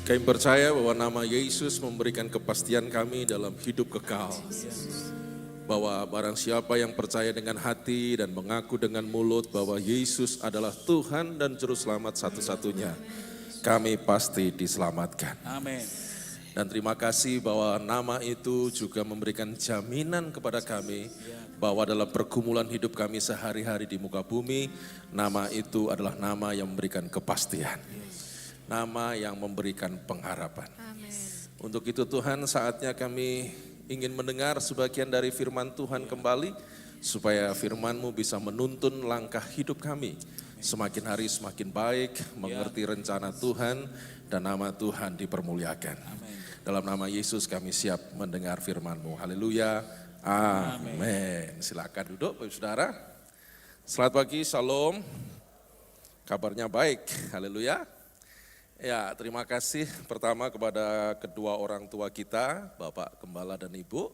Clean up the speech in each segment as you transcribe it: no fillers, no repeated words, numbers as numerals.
Kami percaya bahwa nama Yesus memberikan kepastian kami dalam hidup kekal. Bahwa barang siapa yang percaya dengan hati dan mengaku dengan mulut bahwa Yesus adalah Tuhan dan Juru Selamat satu-satunya, kami pasti diselamatkan. Amin. Dan terima kasih bahwa nama itu juga memberikan jaminan kepada kami bahwa dalam pergumulan hidup kami sehari-hari di muka bumi, nama itu adalah nama yang memberikan kepastian. Nama yang memberikan pengharapan. Amin. Untuk itu Tuhan, saatnya kami ingin mendengar sebagian dari firman Tuhan kembali, supaya firman-Mu bisa menuntun langkah hidup kami. Semakin hari semakin baik, mengerti rencana Tuhan, dan nama Tuhan dipermuliakan. Dalam nama Yesus kami siap mendengar firman-Mu. Haleluya. Amin. Silakan duduk Bapak Saudara. Selamat pagi, Shalom. Kabarnya baik. Haleluya. Ya, terima kasih pertama kepada kedua orang tua kita, Bapak Gembala dan Ibu,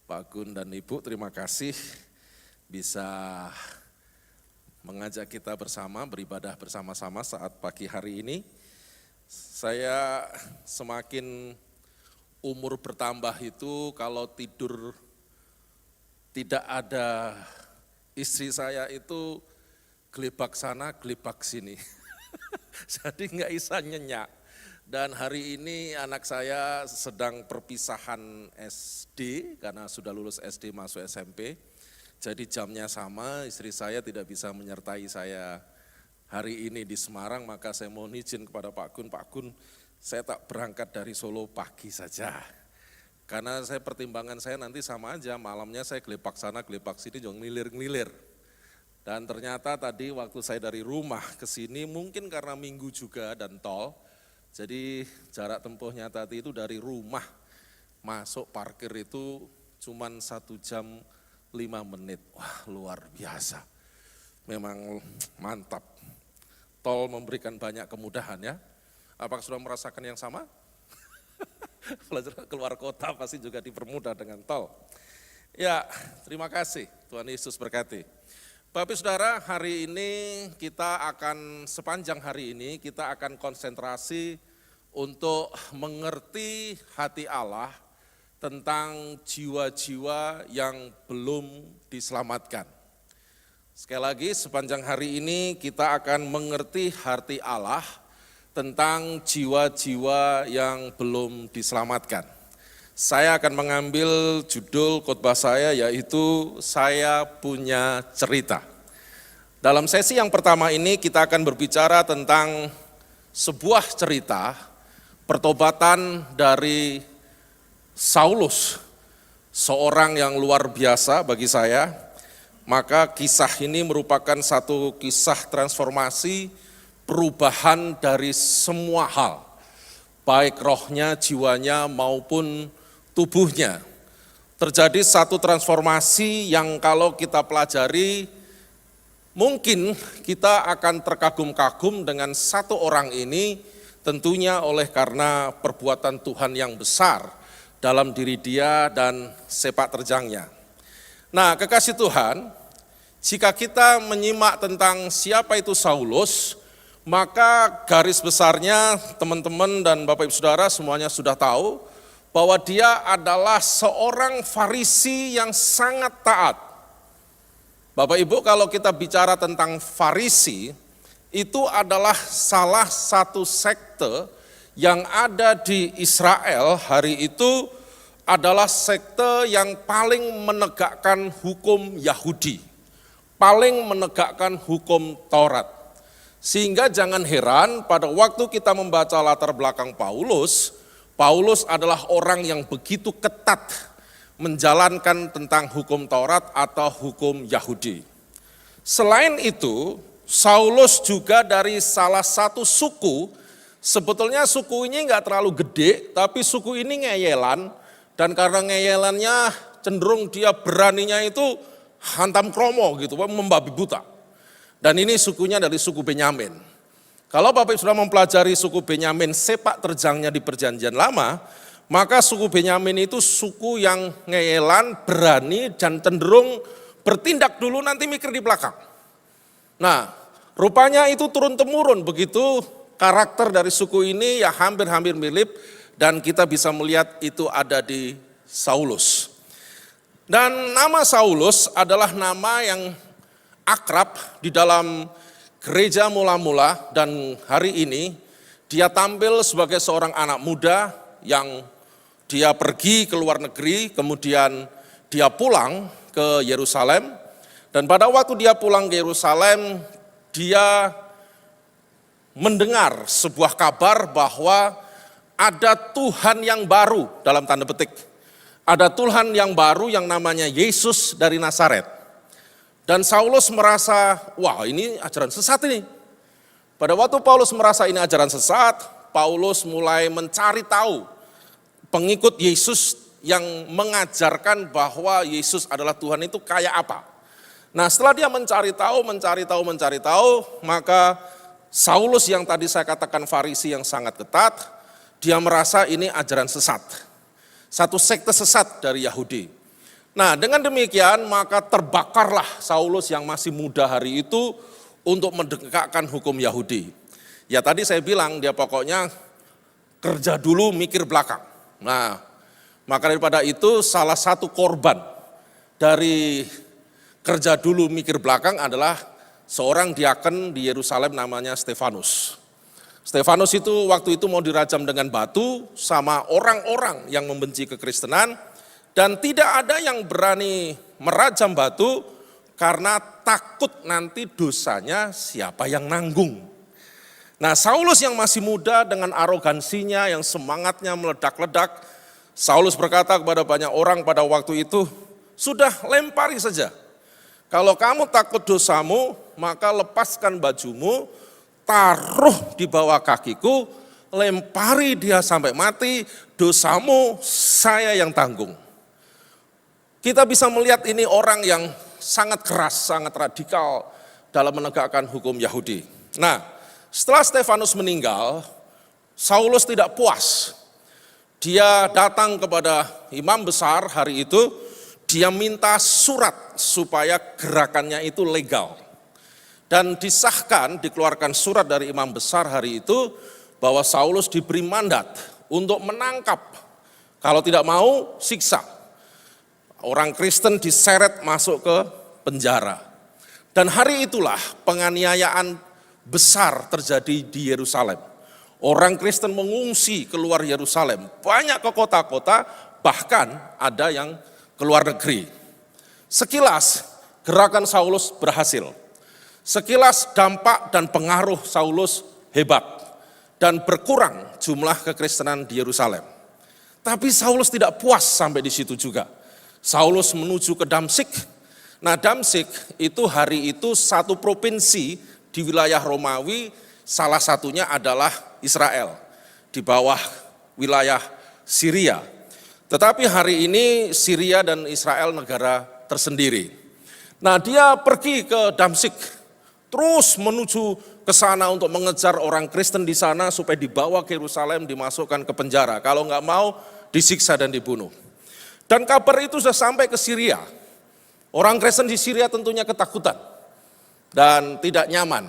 Pak Gun dan Ibu, terima kasih bisa mengajak kita bersama, beribadah bersama-sama saat pagi hari ini. Saya semakin umur bertambah itu kalau tidur tidak ada istri saya itu gelebak sana, gelebak sini. Jadi nggak bisa nyenyak. Dan hari ini anak saya sedang perpisahan SD karena sudah lulus SD masuk SMP. Jadi jamnya sama, istri saya tidak bisa menyertai saya hari ini di Semarang, maka saya mohon izin kepada Pak Gun, saya tak berangkat dari Solo pagi saja. Karena saya pertimbangan saya nanti sama aja, malamnya saya gelebak sana, gelebak sini, jangan ngelilir-ngelilir. Dan ternyata tadi waktu saya dari rumah ke sini, mungkin karena minggu juga dan tol, jadi jarak tempuhnya tadi itu dari rumah masuk parkir itu cuma 1 jam 5 menit. Wah, luar biasa. Memang mantap. Tol memberikan banyak kemudahan ya. Apakah sudah merasakan yang sama? Pelajar keluar kota pasti juga dipermudah dengan tol. Ya, terima kasih. Tuhan Yesus berkati. Bapak Saudara, hari ini sepanjang hari ini kita akan konsentrasi untuk mengerti hati Allah tentang jiwa-jiwa yang belum diselamatkan. Sekali lagi, sepanjang hari ini kita akan mengerti hati Allah tentang jiwa-jiwa yang belum diselamatkan. Saya akan mengambil judul khotbah saya yaitu Saya Punya Cerita. Dalam sesi yang pertama ini kita akan berbicara tentang sebuah cerita pertobatan dari Saulus, seorang yang luar biasa bagi saya. Maka kisah ini merupakan satu kisah transformasi, perubahan dari semua hal, baik rohnya, jiwanya maupun tubuhnya. Terjadi satu transformasi yang kalau kita pelajari, mungkin kita akan terkagum-kagum dengan satu orang ini, tentunya oleh karena perbuatan Tuhan yang besar dalam diri dia dan sepak terjangnya. Nah, kekasih Tuhan, jika kita menyimak tentang siapa itu Saulus, maka garis besarnya teman-teman dan Bapak Ibu Saudara semuanya sudah tahu bahwa dia adalah seorang Farisi yang sangat taat. Bapak Ibu, kalau kita bicara tentang Farisi, itu adalah salah satu sekte yang ada di Israel hari itu, adalah sekte yang paling menegakkan hukum Yahudi, paling menegakkan hukum Taurat. Sehingga jangan heran pada waktu kita membaca latar belakang Paulus adalah orang yang begitu ketat menjalankan tentang hukum Taurat atau hukum Yahudi. Selain itu, Saulus juga dari salah satu suku, sebetulnya suku ini enggak terlalu gede, tapi suku ini ngeyelan, dan karena ngeyelannya cenderung dia beraninya itu hantam kromo gitu, membabi buta. Dan ini sukunya dari suku Benyamin. Kalau Bapak sudah mempelajari suku Benyamin sepak terjangnya di Perjanjian Lama, maka suku Benyamin itu suku yang ngeyelan, berani, dan cenderung bertindak dulu nanti mikir di belakang. Nah, rupanya itu turun-temurun begitu karakter dari suku ini ya hampir-hampir mirip, dan kita bisa melihat itu ada di Saulus. Dan nama Saulus adalah nama yang akrab di dalam gereja mula-mula, dan hari ini dia tampil sebagai seorang anak muda yang dia pergi ke luar negeri, kemudian dia pulang ke Yerusalem, dan pada waktu dia pulang ke Yerusalem, dia mendengar sebuah kabar bahwa ada Tuhan yang baru, dalam tanda petik. Ada Tuhan yang baru yang namanya Yesus dari Nazaret. Dan Saulus merasa, wah ini ajaran sesat ini. Pada waktu Paulus merasa ini ajaran sesat, Paulus mulai mencari tahu pengikut Yesus yang mengajarkan bahwa Yesus adalah Tuhan itu kayak apa. Nah setelah dia mencari tahu, maka Saulus yang tadi saya katakan Farisi yang sangat ketat, dia merasa ini ajaran sesat. Satu sekte sesat dari Yahudi. Nah dengan demikian maka terbakarlah Saulus yang masih muda hari itu untuk menegakkan hukum Yahudi. Ya tadi saya bilang dia pokoknya kerja dulu mikir belakang. Nah maka daripada itu salah satu korban dari kerja dulu mikir belakang adalah seorang diaken di Yerusalem namanya Stefanus. Stefanus itu waktu itu mau dirajam dengan batu sama orang-orang yang membenci kekristenan, dan tidak ada yang berani merajam batu karena takut nanti dosanya siapa yang nanggung. Nah Saulus yang masih muda dengan arogansinya yang semangatnya meledak-ledak, Saulus berkata kepada banyak orang pada waktu itu, sudah lempari saja. Kalau kamu takut dosamu, maka lepaskan bajumu, taruh di bawah kakiku, lempari dia sampai mati, dosamu saya yang tanggung. Kita bisa melihat ini orang yang sangat keras, sangat radikal dalam menegakkan hukum Yahudi. Nah, setelah Stefanus meninggal, Saulus tidak puas. Dia datang kepada imam besar hari itu, dia minta surat supaya gerakannya itu legal. Dan disahkan, dikeluarkan surat dari imam besar hari itu bahwa Saulus diberi mandat untuk menangkap. Kalau tidak mau, siksa. Orang Kristen diseret masuk ke penjara. Dan hari itulah penganiayaan besar terjadi di Yerusalem. Orang Kristen mengungsi keluar Yerusalem, banyak ke kota-kota, bahkan ada yang keluar negeri. Sekilas gerakan Saulus berhasil. Sekilas dampak dan pengaruh Saulus hebat dan berkurang jumlah kekristenan di Yerusalem. Tapi Saulus tidak puas sampai di situ juga. Saulus menuju ke Damsyik. Nah Damsyik itu hari itu satu provinsi di wilayah Romawi, salah satunya adalah Israel di bawah wilayah Syria. Tetapi hari ini Syria dan Israel negara tersendiri. Nah dia pergi ke Damsyik, terus menuju ke sana untuk mengejar orang Kristen di sana supaya dibawa ke Yerusalem, dimasukkan ke penjara. Kalau nggak mau, disiksa dan dibunuh. Dan kabar itu sudah sampai ke Syria. Orang Kristen di Syria tentunya ketakutan dan tidak nyaman.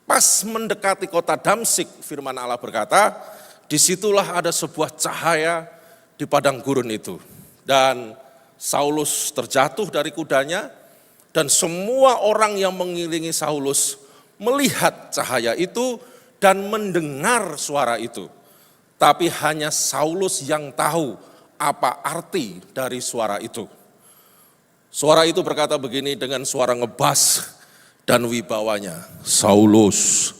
Pas mendekati kota Damsyik, firman Allah berkata, disitulah ada sebuah cahaya di padang gurun itu. Dan Saulus terjatuh dari kudanya, dan semua orang yang mengiringi Saulus melihat cahaya itu dan mendengar suara itu. Tapi hanya Saulus yang tahu apa arti dari suara itu. Suara itu berkata begini dengan suara ngebas dan wibawanya, Saulus,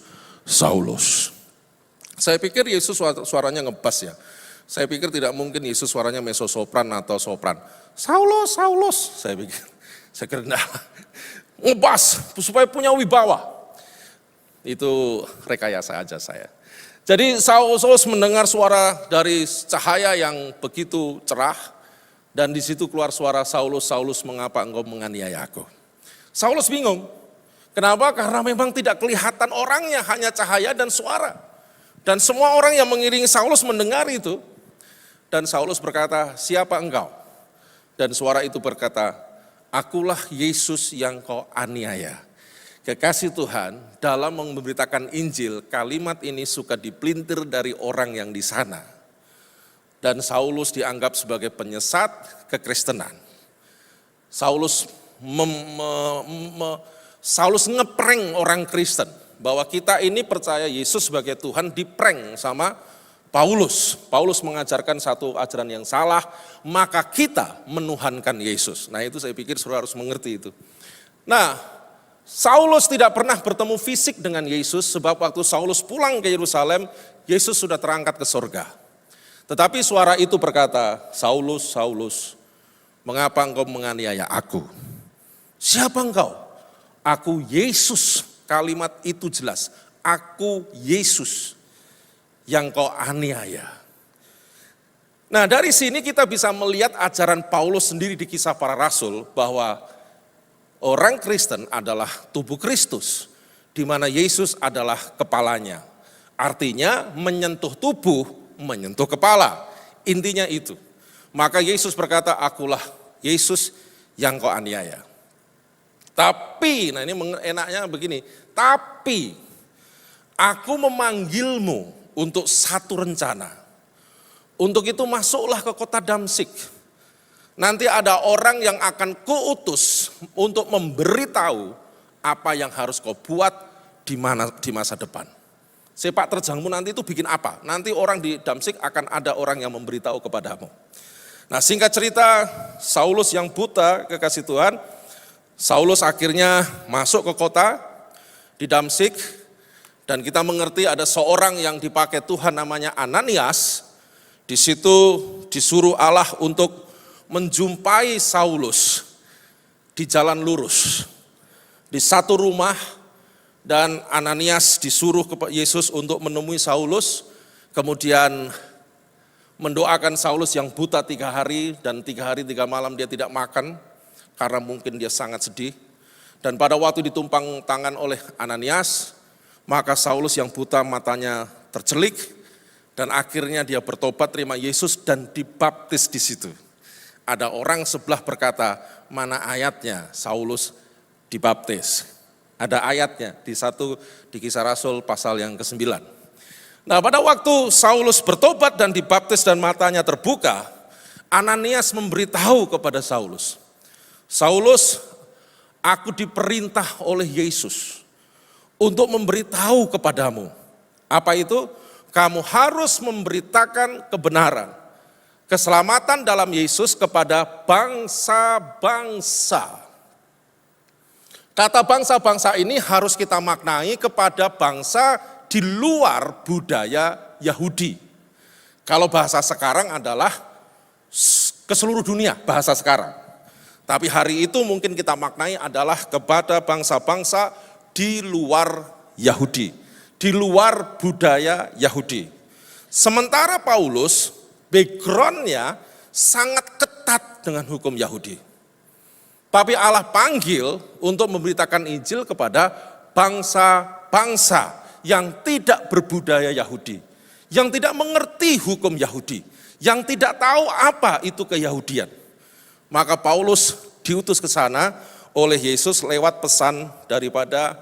Saulus. Saya pikir Yesus suaranya ngebas ya. Saya pikir tidak mungkin Yesus suaranya mezzo-sopran atau sopran. Saulus, Saulus, saya pikir. Saya kira enggak, ngebas supaya punya wibawa. Itu rekayasa aja saya. Jadi Saulus mendengar suara dari cahaya yang begitu cerah, dan di situ keluar suara Saulus, Saulus mengapa engkau menganiaya aku? Saulus bingung. Kenapa? Karena memang tidak kelihatan orangnya, hanya cahaya dan suara. Dan semua orang yang mengiringi Saulus mendengar itu. Dan Saulus berkata, siapa engkau? Dan suara itu berkata, akulah Yesus yang kau aniaya. Kekasih Tuhan, dalam memberitakan Injil, kalimat ini suka dipelintir dari orang yang di sana. Dan Saulus dianggap sebagai penyesat kekristenan. Saulus ngeprank orang Kristen, bahwa kita ini percaya Yesus sebagai Tuhan, diprank sama Paulus. Paulus mengajarkan satu ajaran yang salah, maka kita menuhankan Yesus. Nah itu saya pikir saudara harus mengerti itu. Nah, Saulus tidak pernah bertemu fisik dengan Yesus, sebab waktu Saulus pulang ke Yerusalem, Yesus sudah terangkat ke surga. Tetapi suara itu berkata, Saulus, Saulus, mengapa engkau menganiaya aku? Siapa engkau? Aku Yesus. Kalimat itu jelas, aku Yesus yang kau aniaya. Nah dari sini kita bisa melihat ajaran Paulus sendiri di Kisah Para Rasul, bahwa orang Kristen adalah tubuh Kristus, di mana Yesus adalah kepalanya. Artinya menyentuh tubuh, menyentuh kepala. Intinya itu. Maka Yesus berkata, akulah Yesus yang kau aniaya. Tapi, nah ini enaknya begini, tapi aku memanggilmu untuk satu rencana. Untuk itu masuklah ke kota Damsyik. Nanti ada orang yang akan kuutus untuk memberitahu apa yang harus kau buat di masa depan. Sepak terjangmu nanti itu bikin apa? Nanti orang di Damsyik akan ada orang yang memberitahu kepadamu. Nah singkat cerita, Saulus yang buta, kekasih Tuhan, Saulus akhirnya masuk ke kota di Damsyik, dan kita mengerti ada seorang yang dipakai Tuhan namanya Ananias. Di situ disuruh Allah untuk menjumpai Saulus di jalan lurus, di satu rumah, dan Ananias disuruh ke Yesus untuk menemui Saulus, kemudian mendoakan Saulus yang buta 3 hari, dan 3 hari 3 malam dia tidak makan, karena mungkin dia sangat sedih. Dan pada waktu ditumpang tangan oleh Ananias, maka Saulus yang buta matanya tercelik, dan akhirnya dia bertobat, terima Yesus, dan dibaptis di situ. Ada orang sebelah berkata, mana ayatnya Saulus dibaptis? Ada ayatnya di Kisah Rasul pasal yang ke-9. Nah pada waktu Saulus bertobat dan dibaptis dan matanya terbuka, Ananias memberitahu kepada Saulus, Saulus, aku diperintah oleh Yesus untuk memberitahu kepadamu. Apa itu? Kamu harus memberitakan kebenaran, keselamatan dalam Yesus kepada bangsa-bangsa. Kata bangsa-bangsa ini harus kita maknai kepada bangsa di luar budaya Yahudi. Kalau bahasa sekarang adalah ke seluruh dunia, bahasa sekarang. Tapi hari itu mungkin kita maknai adalah kepada bangsa-bangsa di luar Yahudi, di luar budaya Yahudi. Sementara Paulus, backgroundnya sangat ketat dengan hukum Yahudi. Tapi Allah panggil untuk memberitakan Injil kepada bangsa-bangsa yang tidak berbudaya Yahudi, yang tidak mengerti hukum Yahudi, yang tidak tahu apa itu keyahudian. Maka Paulus diutus ke sana oleh Yesus lewat pesan daripada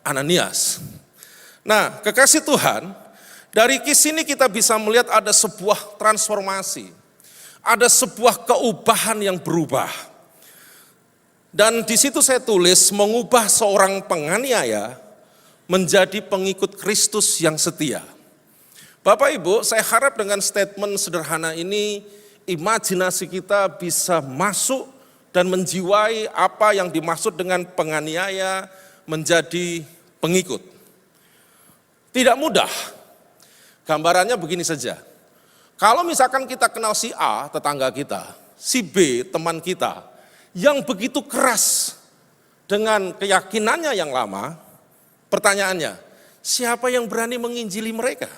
Ananias. Nah, kekasih Tuhan, dari kisah ini kita bisa melihat ada sebuah transformasi, ada sebuah keubahan yang berubah. Dan di situ saya tulis mengubah seorang penganiaya menjadi pengikut Kristus yang setia. Bapak Ibu, saya harap dengan statement sederhana ini, imajinasi kita bisa masuk dan menjiwai apa yang dimaksud dengan penganiaya menjadi pengikut. Tidak mudah. Gambarannya begini saja. Kalau misalkan kita kenal si A, tetangga kita, si B, teman kita, yang begitu keras dengan keyakinannya yang lama, pertanyaannya, siapa yang berani menginjili mereka?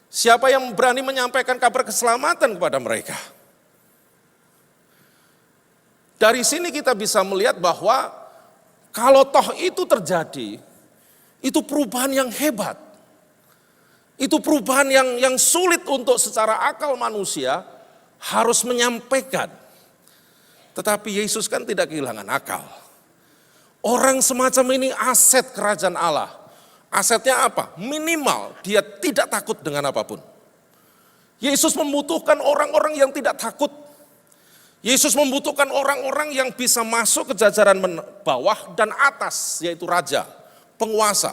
Siapa yang berani menyampaikan kabar keselamatan kepada mereka? Dari sini kita bisa melihat bahwa kalau toh itu terjadi, itu perubahan yang hebat. Itu perubahan yang sulit untuk secara akal manusia harus menyampaikan. Tetapi Yesus kan tidak kehilangan akal. Orang semacam ini aset kerajaan Allah. Asetnya apa? Minimal dia tidak takut dengan apapun. Yesus membutuhkan orang-orang yang tidak takut. Yesus membutuhkan orang-orang yang bisa masuk ke jajaran bawah dan atas, yaitu raja, penguasa.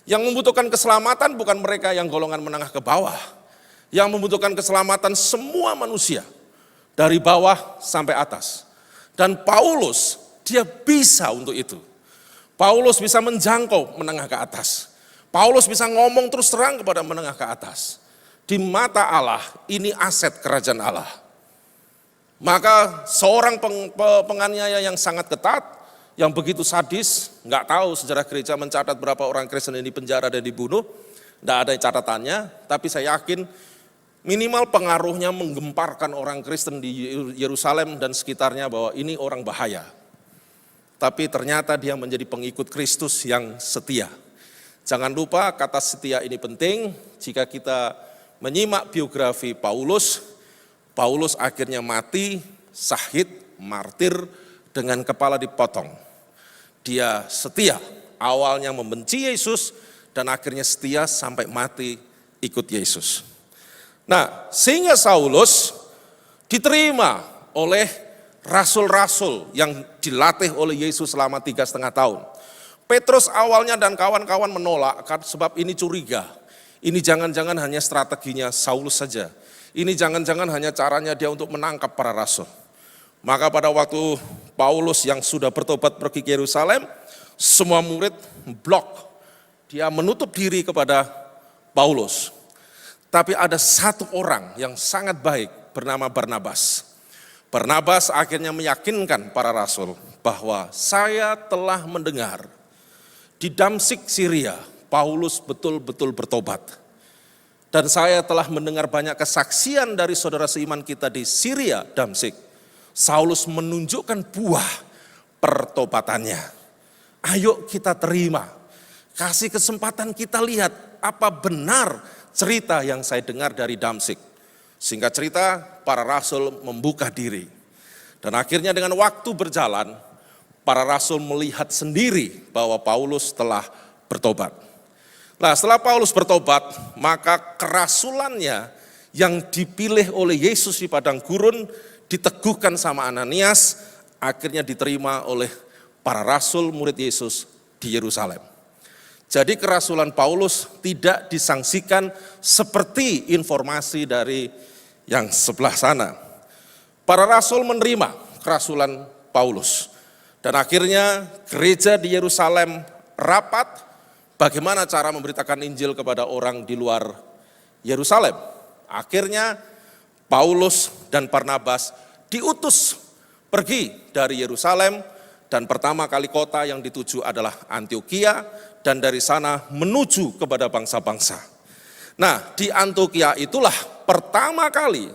Yang membutuhkan keselamatan bukan mereka yang golongan menengah ke bawah. Yang membutuhkan keselamatan semua manusia, dari bawah sampai atas. Dan Paulus, dia bisa untuk itu. Paulus bisa menjangkau menengah ke atas. Paulus bisa ngomong terus terang kepada menengah ke atas. Di mata Allah, ini aset kerajaan Allah. Maka seorang penganiaya yang sangat ketat, yang begitu sadis, nggak tahu sejarah gereja mencatat berapa orang Kristen ini penjara dan dibunuh, nggak ada catatannya, tapi saya yakin minimal pengaruhnya menggemparkan orang Kristen di Yerusalem dan sekitarnya bahwa ini orang bahaya. Tapi ternyata dia menjadi pengikut Kristus yang setia. Jangan lupa kata setia ini penting. Jika kita menyimak biografi Paulus, Paulus akhirnya mati, syahid, martir dengan kepala dipotong. Dia setia, awalnya membenci Yesus dan akhirnya setia sampai mati ikut Yesus. Nah, sehingga Saulus diterima oleh rasul-rasul yang dilatih oleh Yesus selama 3,5 tahun. Petrus awalnya dan kawan-kawan menolak sebab ini curiga. Ini jangan-jangan hanya strateginya Saulus saja. Ini jangan-jangan hanya caranya dia untuk menangkap para rasul. Maka pada waktu Paulus yang sudah bertobat pergi ke Yerusalem, semua murid blok. Dia menutup diri kepada Paulus. Tapi ada satu orang yang sangat baik bernama Barnabas. Barnabas akhirnya meyakinkan para rasul bahwa saya telah mendengar di Damsyik, Syria, Paulus betul-betul bertobat. Dan saya telah mendengar banyak kesaksian dari saudara seiman kita di Syria, Damsyik. Saulus menunjukkan buah pertobatannya. Ayo kita terima, kasih kesempatan kita lihat apa benar cerita yang saya dengar dari Damsyik. Singkat cerita, para rasul membuka diri. Dan akhirnya dengan waktu berjalan, para rasul melihat sendiri bahwa Paulus telah bertobat. Nah, setelah Paulus bertobat, maka kerasulannya yang dipilih oleh Yesus di padang gurun, diteguhkan sama Ananias, akhirnya diterima oleh para rasul murid Yesus di Yerusalem. Jadi kerasulan Paulus tidak disangsikan seperti informasi dari yang sebelah sana. Para rasul menerima kerasulan Paulus. Dan akhirnya gereja di Yerusalem rapat bagaimana cara memberitakan Injil kepada orang di luar Yerusalem. Akhirnya Paulus dan Barnabas diutus pergi dari Yerusalem dan pertama kali kota yang dituju adalah Antiokhia dan dari sana menuju kepada bangsa-bangsa. Nah, di Antiokhia itulah pertama kali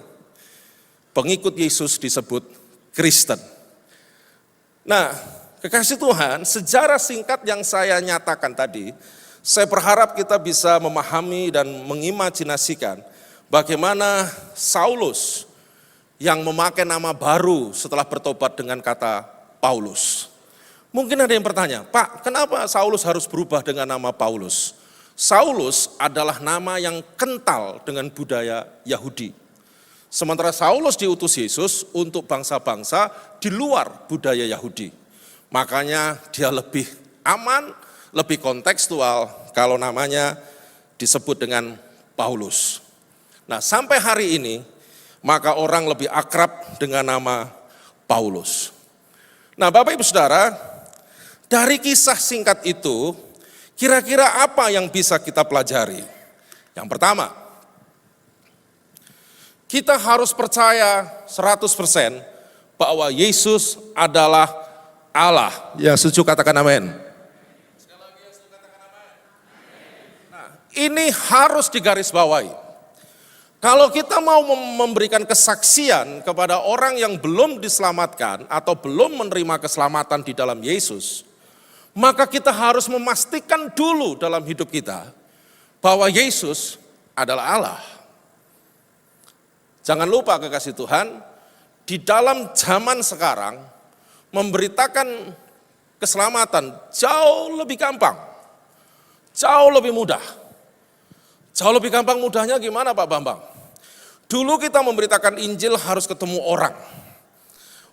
pengikut Yesus disebut Kristen. Nah, kekasih Tuhan, sejarah singkat yang saya nyatakan tadi, saya berharap kita bisa memahami dan mengimajinasikan bagaimana Saulus yang memakai nama baru setelah bertobat dengan kata Paulus. Mungkin ada yang bertanya, Pak, kenapa Saulus harus berubah dengan nama Paulus? Saulus adalah nama yang kental dengan budaya Yahudi. Sementara Saulus diutus Yesus untuk bangsa-bangsa di luar budaya Yahudi. Makanya dia lebih aman, lebih kontekstual kalau namanya disebut dengan Paulus. Nah, sampai hari ini, maka orang lebih akrab dengan nama Paulus. Nah, Bapak Ibu Saudara, dari kisah singkat itu, kira-kira apa yang bisa kita pelajari? Yang pertama, kita harus percaya 100% bahwa Yesus adalah Allah. Ya, setuju katakan amin. Nah, ini harus digarisbawahi. Kalau kita mau memberikan kesaksian kepada orang yang belum diselamatkan atau belum menerima keselamatan di dalam Yesus, maka kita harus memastikan dulu dalam hidup kita bahwa Yesus adalah Allah. Jangan lupa kekasih Tuhan, di dalam zaman sekarang memberitakan keselamatan jauh lebih gampang, jauh lebih mudah. Jauh lebih gampang mudahnya gimana Pak Bambang? Dulu kita memberitakan Injil harus ketemu orang.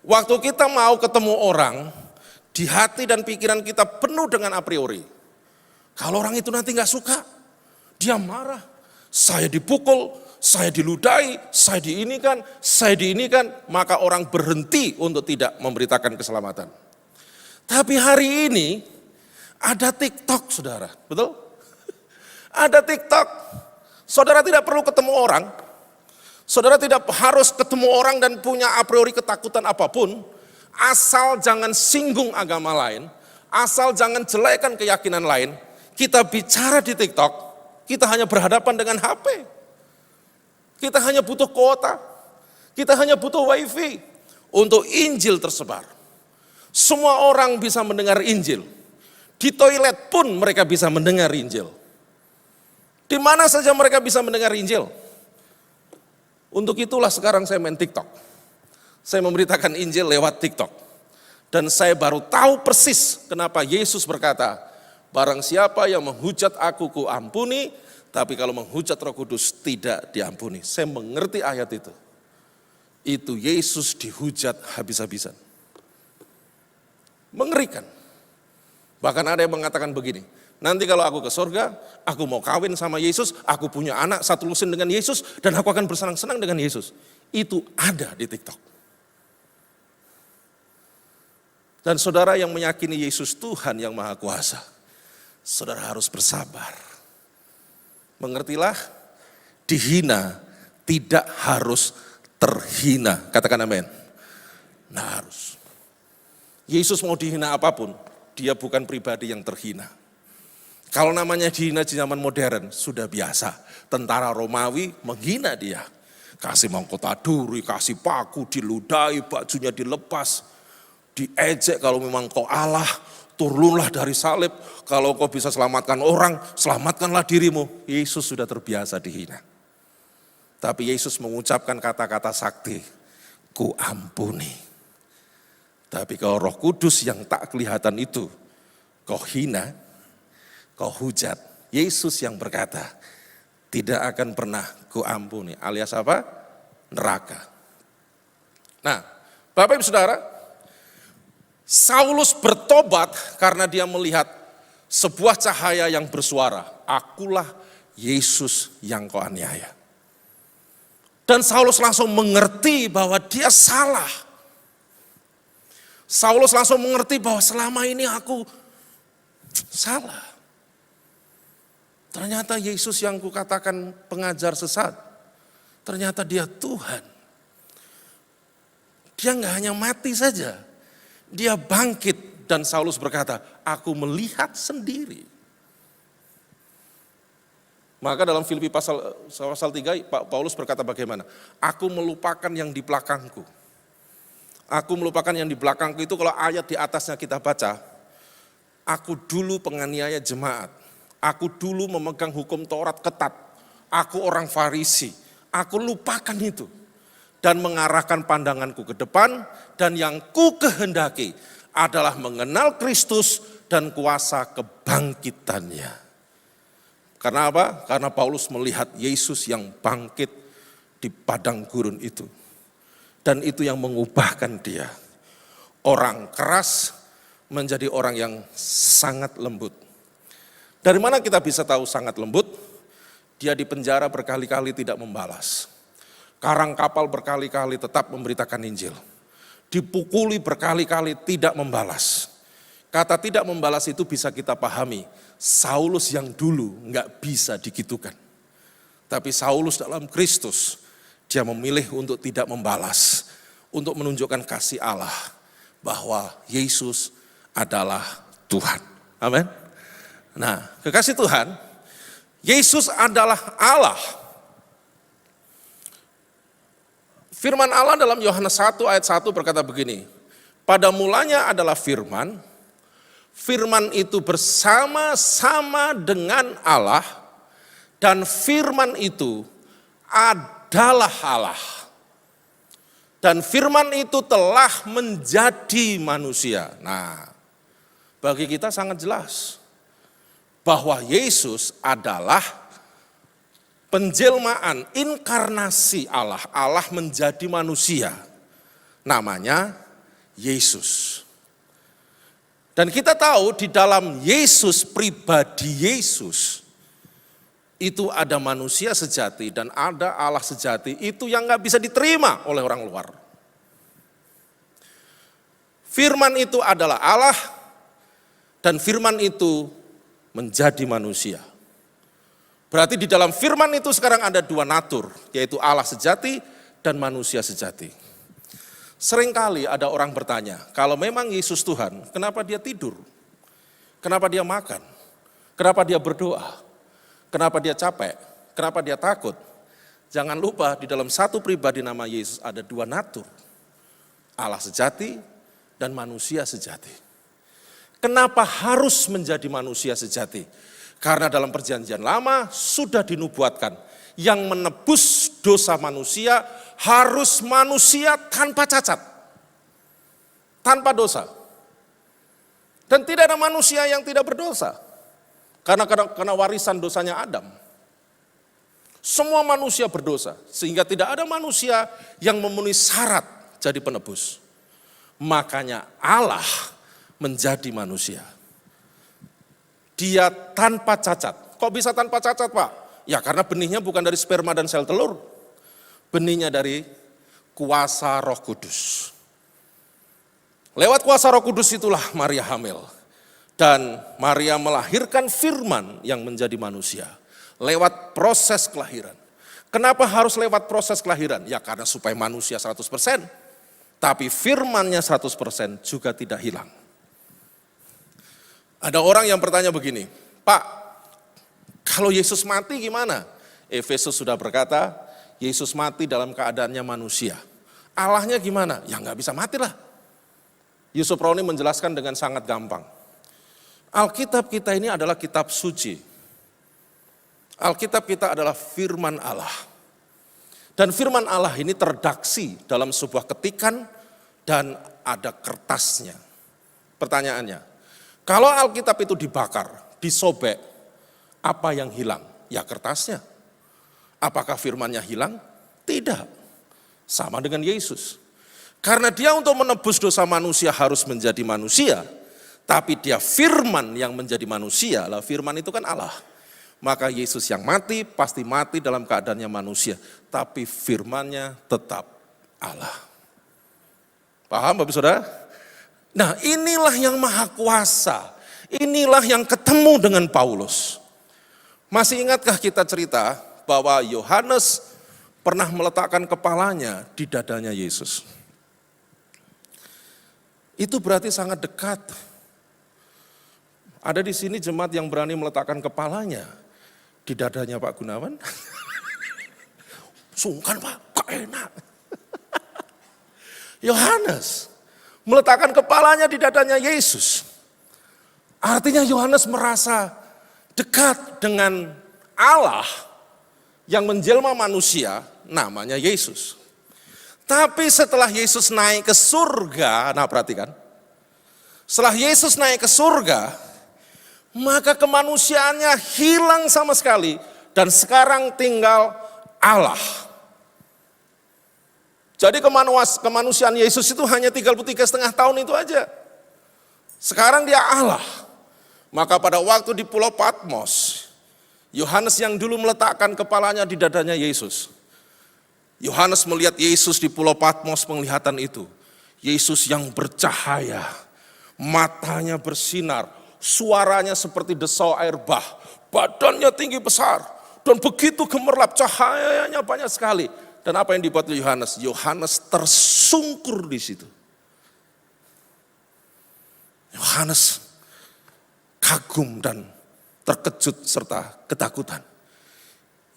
Waktu kita mau ketemu orang, di hati dan pikiran kita penuh dengan a priori. Kalau orang itu nanti gak suka, dia marah, saya dipukul, saya diludahi, saya diinikan, maka orang berhenti untuk tidak memberitakan keselamatan. Tapi hari ini ada TikTok, saudara, betul? Ada TikTok, saudara tidak perlu ketemu orang, saudara tidak harus ketemu orang dan punya a priori ketakutan apapun, asal jangan singgung agama lain, asal jangan jelekkan keyakinan lain, kita bicara di TikTok, kita hanya berhadapan dengan HP. Kita hanya butuh kuota, kita hanya butuh wifi untuk Injil tersebar. Semua orang bisa mendengar Injil. Di toilet pun mereka bisa mendengar Injil. Di mana saja mereka bisa mendengar Injil. Untuk itulah sekarang saya main TikTok. Saya memberitakan Injil lewat TikTok. Dan saya baru tahu persis kenapa Yesus berkata, barang siapa yang menghujat aku, ku ampuni, tapi kalau menghujat Roh Kudus tidak diampuni. Saya mengerti ayat itu. Itu Yesus dihujat habis-habisan. Mengerikan. Bahkan ada yang mengatakan begini, nanti kalau aku ke surga, aku mau kawin sama Yesus, aku punya anak satu lusin dengan Yesus, dan aku akan bersenang-senang dengan Yesus. Itu ada di TikTok. Dan saudara yang meyakini Yesus Tuhan yang Maha Kuasa, saudara harus bersabar. Mengertilah, dihina tidak harus terhina. Katakan amin. Nah harus. Yesus mau dihina apapun, dia bukan pribadi yang terhina. Kalau namanya dihina di zaman modern, sudah biasa. Tentara Romawi menghina dia. Kasih mahkota duri, kasih paku, diludahi, bajunya dilepas, diejek kalau memang kau Allah, turunlah dari salib, kalau kau bisa selamatkan orang, selamatkanlah dirimu. Yesus sudah terbiasa dihina. Tapi Yesus mengucapkan kata-kata sakti, ku ampuni. Tapi kalau Roh Kudus yang tak kelihatan itu, kau hina, kau hujat. Yesus yang berkata, tidak akan pernah ku ampuni. Alias apa? Neraka. Nah, Bapak Ibu Saudara, Saulus bertobat karena dia melihat sebuah cahaya yang bersuara, akulah Yesus yang kau aniaya. Dan Saulus langsung mengerti bahwa dia salah. Saulus langsung mengerti bahwa selama ini aku salah. Ternyata Yesus yang kukatakan pengajar sesat, ternyata dia Tuhan. Dia nggak hanya mati saja, dia bangkit dan Saulus berkata, aku melihat sendiri. Maka dalam Filipi pasal 3, Paulus berkata bagaimana? Aku melupakan yang di belakangku. Aku melupakan yang di belakangku itu kalau ayat di atasnya kita baca, aku dulu penganiaya jemaat, aku dulu memegang hukum Taurat ketat, aku orang Farisi, aku lupakan itu. Dan mengarahkan pandanganku ke depan, dan yang ku kehendaki adalah mengenal Kristus dan kuasa kebangkitannya. Karena apa? Karena Paulus melihat Yesus yang bangkit di padang gurun itu. Dan itu yang mengubahkan dia. Orang keras menjadi orang yang sangat lembut. Dari mana kita bisa tahu sangat lembut? Dia dipenjara berkali-kali tidak membalas. Karang kapal berkali-kali tetap memberitakan Injil. Dipukuli berkali-kali tidak membalas. Kata tidak membalas itu bisa kita pahami. Saulus yang dulu nggak bisa digitukan. Tapi Saulus dalam Kristus, dia memilih untuk tidak membalas. Untuk menunjukkan kasih Allah. Bahwa Yesus adalah Tuhan. Amin. Nah, kekasih Tuhan, Yesus adalah Allah. Firman Allah dalam Yohanes 1 ayat 1 berkata begini, pada mulanya adalah firman, firman itu bersama-sama dengan Allah, dan firman itu adalah Allah. Dan firman itu telah menjadi manusia. Nah, bagi kita sangat jelas bahwa Yesus adalah penjelmaan, inkarnasi Allah. Allah menjadi manusia, namanya Yesus. Dan kita tahu di dalam Yesus, pribadi Yesus, itu ada manusia sejati dan ada Allah sejati. Itu yang gak bisa diterima oleh orang luar. Firman itu adalah Allah, dan firman itu menjadi manusia. Berarti di dalam firman itu sekarang ada dua natur, yaitu Allah sejati dan manusia sejati. Seringkali ada orang bertanya, kalau memang Yesus Tuhan, kenapa dia tidur? Kenapa dia makan? Kenapa dia berdoa? Kenapa dia capek? Kenapa dia takut? Jangan lupa di dalam satu pribadi nama Yesus ada dua natur. Allah sejati dan manusia sejati. Kenapa harus menjadi manusia sejati? Karena dalam perjanjian lama sudah dinubuatkan, yang menebus dosa manusia harus manusia tanpa cacat, tanpa dosa. Dan tidak ada manusia yang tidak berdosa, karena warisan dosanya Adam. Semua manusia berdosa, sehingga tidak ada manusia yang memenuhi syarat jadi penebus. Makanya Allah menjadi manusia. Dia tanpa cacat. Kok bisa tanpa cacat, Pak? Ya karena benihnya bukan dari sperma dan sel telur. Benihnya dari kuasa Roh Kudus. Lewat kuasa Roh Kudus itulah Maria hamil. Dan Maria melahirkan firman yang menjadi manusia. Lewat proses kelahiran. Kenapa harus lewat proses kelahiran? Ya karena supaya manusia 100%. Tapi firmannya 100% juga tidak hilang. Ada orang yang bertanya begini, Pak, kalau Yesus mati gimana? Efesus sudah berkata, Yesus mati dalam keadaannya manusia. Allahnya gimana? Ya nggak bisa mati lah. Yusuf Roni menjelaskan dengan sangat gampang. Alkitab kita ini adalah kitab suci. Alkitab kita adalah firman Allah. Dan firman Allah ini terdaksi dalam sebuah ketikan dan ada kertasnya. Pertanyaannya, kalau Alkitab itu dibakar, disobek, apa yang hilang? Ya kertasnya. Apakah firmannya hilang? Tidak. Sama dengan Yesus. Karena dia untuk menebus dosa manusia harus menjadi manusia, tapi dia firman yang menjadi manusia, lah firman itu kan Allah. Maka Yesus yang mati, pasti mati dalam keadaannya manusia, tapi firmannya tetap Allah. Paham Bapak Saudara? Nah inilah yang maha kuasa, inilah yang ketemu dengan Paulus. Masih ingatkah kita cerita bahwa Yohanes pernah meletakkan kepalanya di dadanya Yesus? Itu berarti sangat dekat. Ada di sini jemaat yang berani meletakkan kepalanya di dadanya Pak Gunawan? Sungkan Pak, kok enak. Yohanes meletakkan kepalanya di dadanya Yesus. Artinya Yohanes merasa dekat dengan Allah yang menjelma manusia, namanya Yesus. Tapi setelah Yesus naik ke surga, nah perhatikan. Setelah Yesus naik ke surga, maka kemanusiaannya hilang sama sekali. Dan sekarang tinggal Allah. Jadi kemanusiaan Yesus itu hanya 33,5 tahun itu aja. Sekarang dia Allah. Maka pada waktu di Pulau Patmos, Yohanes yang dulu meletakkan kepalanya di dadanya Yesus. Yohanes melihat Yesus di Pulau Patmos, penglihatan itu. Yesus yang bercahaya, matanya bersinar, suaranya seperti desau air bah, badannya tinggi besar, dan begitu gemerlap, cahayanya banyak sekali. Dan apa yang dibuat oleh Yohanes? Yohanes tersungkur di situ. Yohanes kagum dan terkejut serta ketakutan.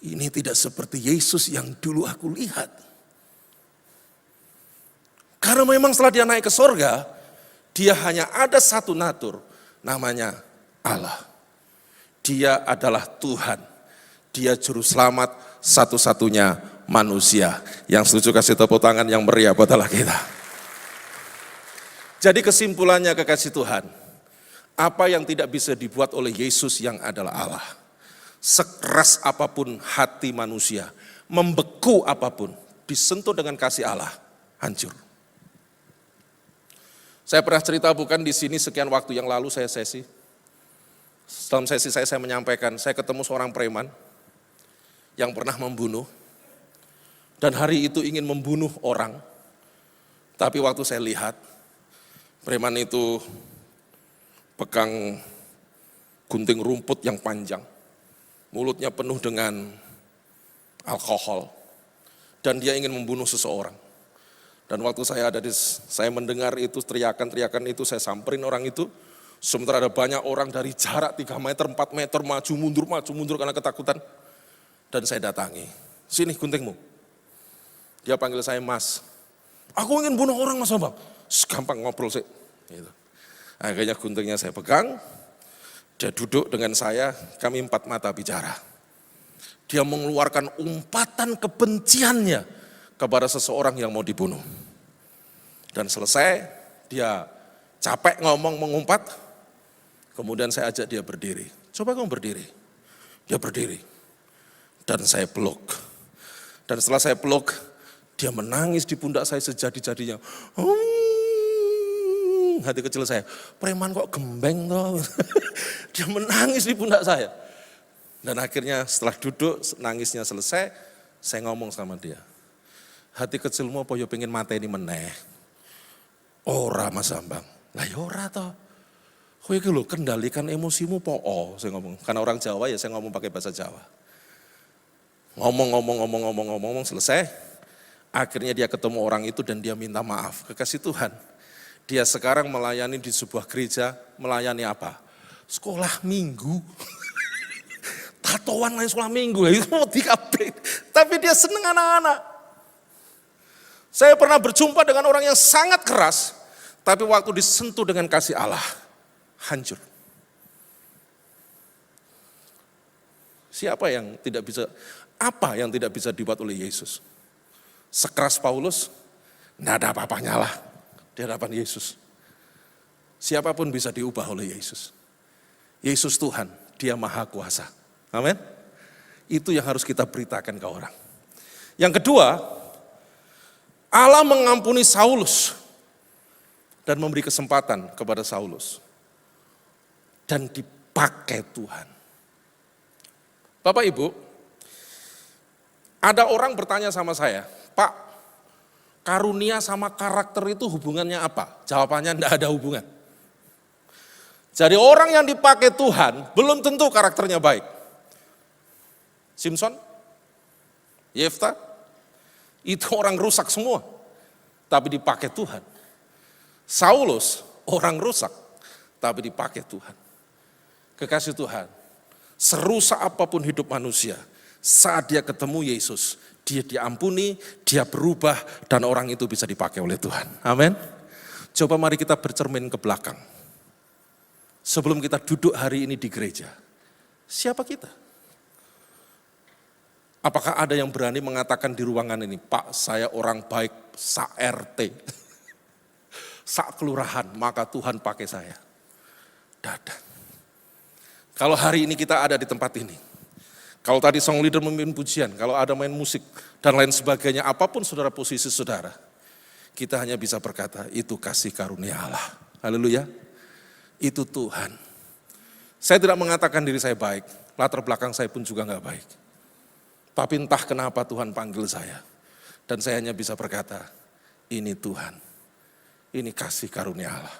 Ini tidak seperti Yesus yang dulu aku lihat. Karena memang setelah dia naik ke sorga, dia hanya ada satu natur, namanya Allah. Dia adalah Tuhan. Dia juru selamat satu-satunya manusia. Yang setuju kasih tepuk tangan yang meriah buat Allah kita. Jadi kesimpulannya kekasih Tuhan, apa yang tidak bisa dibuat oleh Yesus yang adalah Allah. Sekeras apapun hati manusia, membeku apapun, disentuh dengan kasih Allah, hancur. Saya pernah cerita bukan di sini sekian waktu yang lalu saya sesi. Dalam sesi saya menyampaikan, saya ketemu seorang preman yang pernah membunuh. Dan hari itu ingin membunuh orang. Tapi waktu saya lihat, preman itu pegang gunting rumput yang panjang. Mulutnya penuh dengan alkohol. Dan dia ingin membunuh seseorang. Dan waktu saya mendengar itu teriakan-teriakan itu, saya samperin orang itu. Sementara ada banyak orang dari jarak 3 meter, 4 meter, maju mundur karena ketakutan. Dan saya datangi, sini guntingmu. Dia panggil saya Mas. Aku ingin bunuh orang Mas Bambang. Gampang ngobrol sih. Gitu. Akhirnya guntingnya saya pegang. Dia duduk dengan saya, kami 4 mata bicara. Dia mengeluarkan umpatan kebenciannya kepada seseorang yang mau dibunuh. Dan selesai, dia capek ngomong mengumpat, kemudian saya ajak dia berdiri. Coba kamu berdiri. Dia berdiri. Dan saya peluk. Dan setelah saya peluk, dia menangis di pundak saya sejadi-jadinya. Hati kecil saya, preman kok gembeng toh. Dia menangis di pundak saya. Dan akhirnya setelah duduk, nangisnya selesai, saya ngomong sama dia. Hati kecilmu apa yo pengen mateni meneh? Ora Mas Bambang. Lah ya ora toh. Kowe iki lho kendalikan emosimu po, saya ngomong. Karena orang Jawa ya saya ngomong pakai bahasa Jawa. Ngomong selesai. Akhirnya dia ketemu orang itu dan dia minta maaf. Kekasih Tuhan. Dia sekarang melayani di sebuah gereja, melayani apa? Sekolah minggu. Tatoan lain sekolah minggu, itu mau dikabin. Tapi dia seneng anak-anak. Saya pernah berjumpa dengan orang yang sangat keras, tapi waktu disentuh dengan kasih Allah, hancur. Siapa yang tidak bisa, apa yang tidak bisa dibuat oleh Yesus? Sekeras Paulus, tidak ada apa-apanya lah di hadapan Yesus. Siapapun bisa diubah oleh Yesus. Yesus Tuhan, Dia Maha Kuasa. Amin. Itu yang harus kita beritakan ke orang. Yang kedua, Allah mengampuni Saulus dan memberi kesempatan kepada Saulus. Dan dipakai Tuhan. Bapak Ibu, ada orang bertanya sama saya, Pak, karunia sama karakter itu hubungannya apa? Jawabannya tidak ada hubungan. Jadi orang yang dipakai Tuhan belum tentu karakternya baik. Simpson, Yefta, itu orang rusak semua, tapi dipakai Tuhan. Saulus, orang rusak, tapi dipakai Tuhan. Kekasih Tuhan, serusak apapun hidup manusia, saat dia ketemu Yesus, dia diampuni, dia berubah, dan orang itu bisa dipakai oleh Tuhan. Amin. Coba mari kita bercermin ke belakang. Sebelum kita duduk hari ini di gereja, siapa kita? Apakah ada yang berani mengatakan di ruangan ini, Pak, saya orang baik, sak RT, sak kelurahan, maka Tuhan pakai saya? Tidak. Kalau hari ini kita ada di tempat ini, kalau tadi song leader memimpin pujian, kalau ada main musik dan lain sebagainya, apapun saudara posisi saudara, kita hanya bisa berkata, itu kasih karunia Allah. Haleluya. Itu Tuhan. Saya tidak mengatakan diri saya baik, latar belakang saya pun juga enggak baik. Tapi entah kenapa Tuhan panggil saya. Dan saya hanya bisa berkata, ini Tuhan. Ini kasih karunia Allah.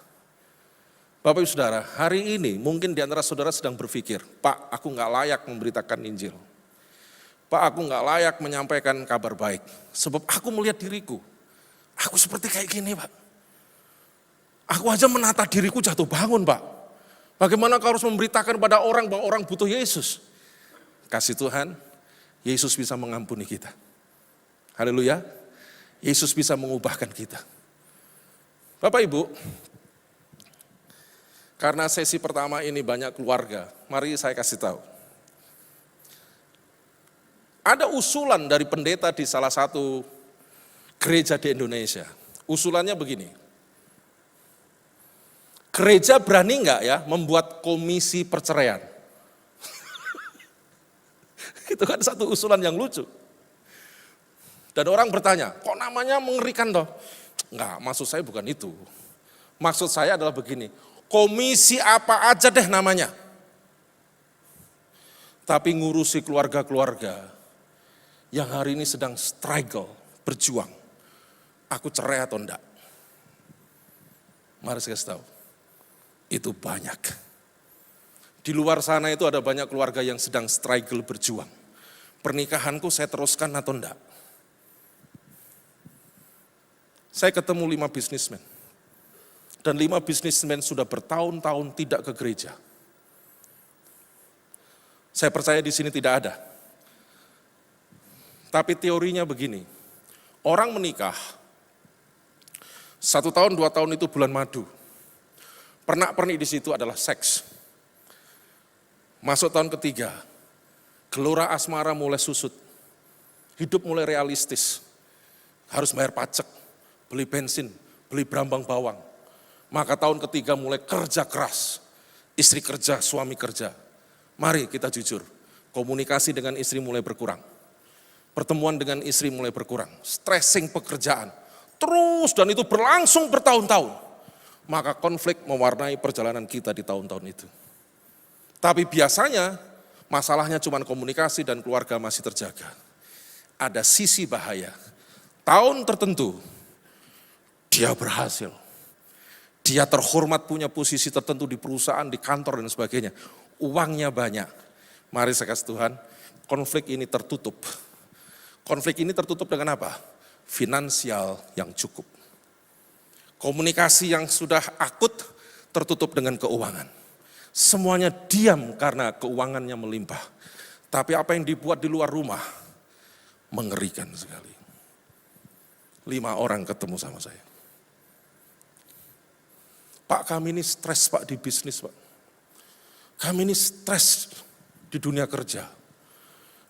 Bapak Ibu Saudara, hari ini mungkin di antara saudara sedang berpikir, Pak, aku enggak layak memberitakan Injil. Pak, aku enggak layak menyampaikan kabar baik. Sebab aku melihat diriku. Aku seperti kayak gini, Pak. Aku aja menata diriku jatuh bangun, Pak. Bagaimana kau harus memberitakan pada orang bahwa orang butuh Yesus? Kasih Tuhan, Yesus bisa mengampuni kita. Haleluya. Yesus bisa mengubahkan kita. Bapak Ibu, karena sesi pertama ini banyak keluarga, mari saya kasih tahu. Ada usulan dari pendeta di salah satu gereja di Indonesia. Usulannya begini. gereja berani nggak ya membuat komisi perceraian? Itu kan satu usulan yang lucu. Dan orang bertanya, kok namanya mengerikan toh? Enggak, maksud saya bukan itu. Maksud saya adalah begini, komisi apa aja deh namanya. Tapi ngurusi keluarga-keluarga yang hari ini sedang struggle, berjuang. Aku cerai atau enggak? Mari saya kasih tahu, itu banyak. Di luar sana itu ada banyak keluarga yang sedang struggle, berjuang. Pernikahanku saya teruskan atau enggak? Saya ketemu 5 bisnismen. Dan 5 bisnismen sudah bertahun-tahun tidak ke gereja. Saya percaya di sini tidak ada. Tapi teorinya begini, orang menikah, 1 tahun, 2 tahun itu bulan madu. Pernak-pernik di situ adalah seks. Masuk tahun ketiga, gelora asmara mulai susut. Hidup mulai realistis. Harus bayar pajak, beli bensin, beli berambang bawang. Maka tahun ketiga mulai kerja keras. Istri kerja, suami kerja. Mari kita jujur, komunikasi dengan istri mulai berkurang. Pertemuan dengan istri mulai berkurang. Stressing pekerjaan. Terus dan itu berlangsung bertahun-tahun. Maka konflik mewarnai perjalanan kita di tahun-tahun itu. Tapi biasanya masalahnya cuma komunikasi dan keluarga masih terjaga. Ada sisi bahaya. Tahun tertentu dia berhasil. Dia terhormat punya posisi tertentu di perusahaan, di kantor dan sebagainya. Uangnya banyak. Mari saya kasih Tuhan, konflik ini tertutup. Konflik ini tertutup dengan apa? Finansial yang cukup. Komunikasi yang sudah akut tertutup dengan keuangan. Semuanya diam karena keuangannya melimpah. Tapi apa yang dibuat di luar rumah, mengerikan sekali. 5 orang ketemu sama saya. Pak, kami ini stres Pak di bisnis Pak. Kami ini stres di dunia kerja.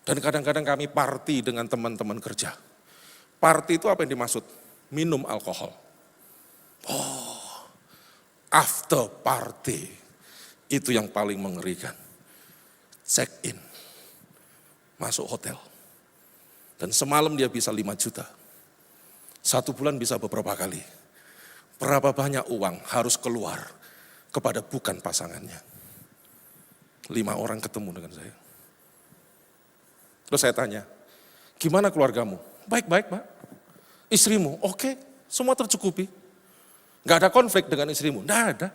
Dan kadang-kadang kami party dengan teman-teman kerja. Party itu apa yang dimaksud? Minum alkohol. Oh, after party. Itu yang paling mengerikan. Check in. Masuk hotel. Dan semalam dia bisa 5 juta. 1 bulan bisa beberapa kali. Berapa banyak uang harus keluar kepada bukan pasangannya. 5 orang ketemu dengan saya. Terus saya tanya, gimana keluargamu? Baik-baik Pak. Istrimu? Oke, semua tercukupi. Gak ada konflik dengan istrimu? Nggak ada.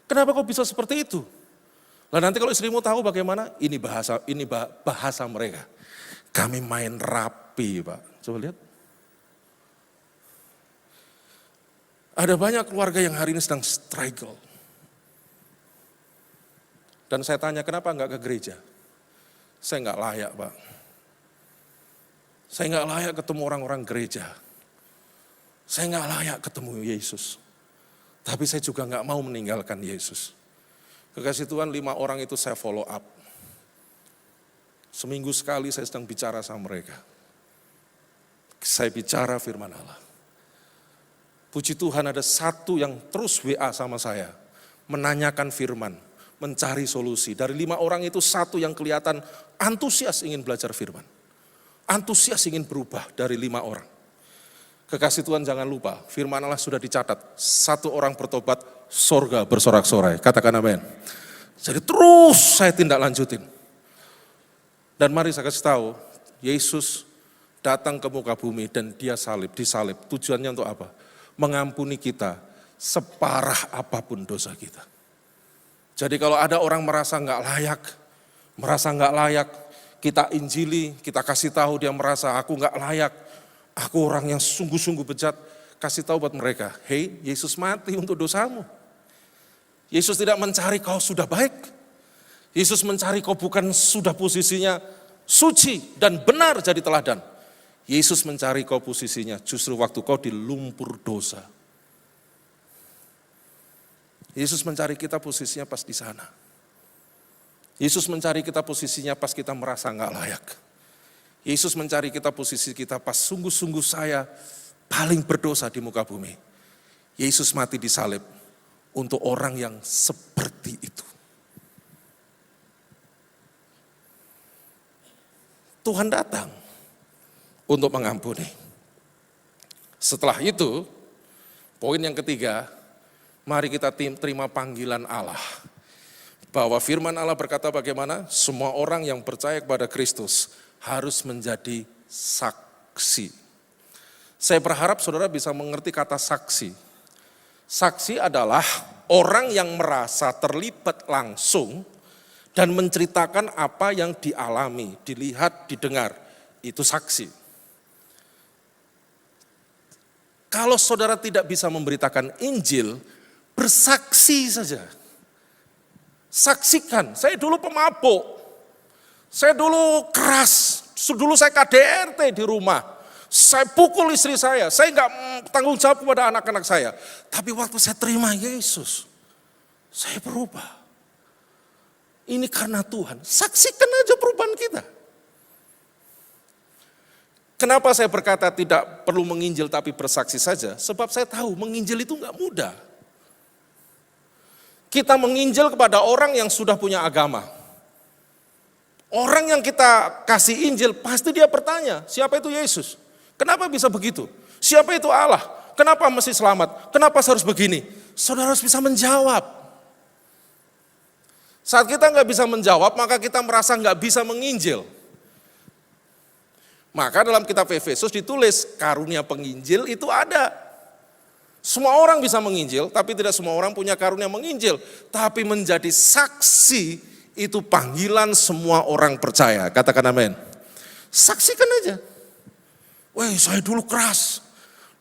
Kenapa kok bisa seperti itu? Lah nanti kalau istrimu tahu bagaimana? Ini bahasa mereka. Kami main rapi Pak. Coba lihat. Ada banyak keluarga yang hari ini sedang struggle. Dan saya tanya, kenapa enggak ke gereja? Saya enggak layak Pak. Saya enggak layak ketemu orang-orang gereja. Saya enggak layak ketemu Yesus. Tapi saya juga enggak mau meninggalkan Yesus. Kekasih Tuhan 5 orang itu saya follow up. Seminggu sekali saya sedang bicara sama mereka. Saya bicara firman Allah. Puji Tuhan ada satu yang terus WA sama saya. Menanyakan firman. Mencari solusi. Dari 5 orang itu satu yang kelihatan antusias ingin belajar firman. Antusias ingin berubah dari 5 orang. Kekasih Tuhan jangan lupa, firman Allah sudah dicatat. 1 orang bertobat, sorga bersorak-sorai. Katakan amin. Jadi terus saya tindak lanjutin. Dan mari saya kasih tahu, Yesus datang ke muka bumi dan dia disalib. Tujuannya untuk apa? Mengampuni kita separah apapun dosa kita. Jadi kalau ada orang merasa nggak layak, kita injili, kita kasih tahu dia merasa aku nggak layak, aku orang yang sungguh-sungguh bejat, kasih tahu buat mereka, hey, Yesus mati untuk dosamu. Yesus tidak mencari kau sudah baik, Yesus mencari kau bukan sudah posisinya suci dan benar jadi teladan. Yesus mencari kau posisinya justru waktu kau di lumpur dosa. Yesus mencari kita posisinya pas di sana. Yesus mencari kita posisinya pas kita merasa nggak layak. Yesus mencari kita posisi kita pas sungguh-sungguh saya paling berdosa di muka bumi. Yesus mati di salib untuk orang yang seperti itu. Tuhan datang untuk mengampuni. Setelah itu, poin yang ketiga, mari kita terima panggilan Allah. Bahwa firman Allah berkata bagaimana? Semua orang yang percaya kepada Kristus harus menjadi saksi. Saya berharap saudara bisa mengerti kata saksi. Saksi adalah orang yang merasa terlibat langsung dan menceritakan apa yang dialami, dilihat, didengar. Itu saksi. Kalau saudara tidak bisa memberitakan Injil, bersaksi saja. Saksikan, saya dulu pemabuk, saya dulu keras, dulu saya KDRT di rumah, saya pukul istri saya nggak tanggung jawab kepada anak-anak saya. Tapi waktu saya terima Yesus, saya berubah. Ini karena Tuhan, saksikan aja perubahan kita. Kenapa saya berkata tidak perlu menginjil tapi bersaksi saja? Sebab saya tahu menginjil itu nggak mudah. Kita menginjil kepada orang yang sudah punya agama. Orang yang kita kasih Injil pasti dia bertanya, siapa itu Yesus? Kenapa bisa begitu? Siapa itu Allah? Kenapa mesti selamat? Kenapa harus begini? Saudara harus bisa menjawab. Saat kita nggak bisa menjawab, maka kita merasa nggak bisa menginjil. Maka dalam kitab Efesus ditulis, karunia penginjil itu ada. Semua orang bisa menginjil, tapi tidak semua orang punya karunia menginjil. Tapi menjadi saksi itu panggilan semua orang percaya. Katakan amin. Saksikan aja. Wah, saya dulu keras.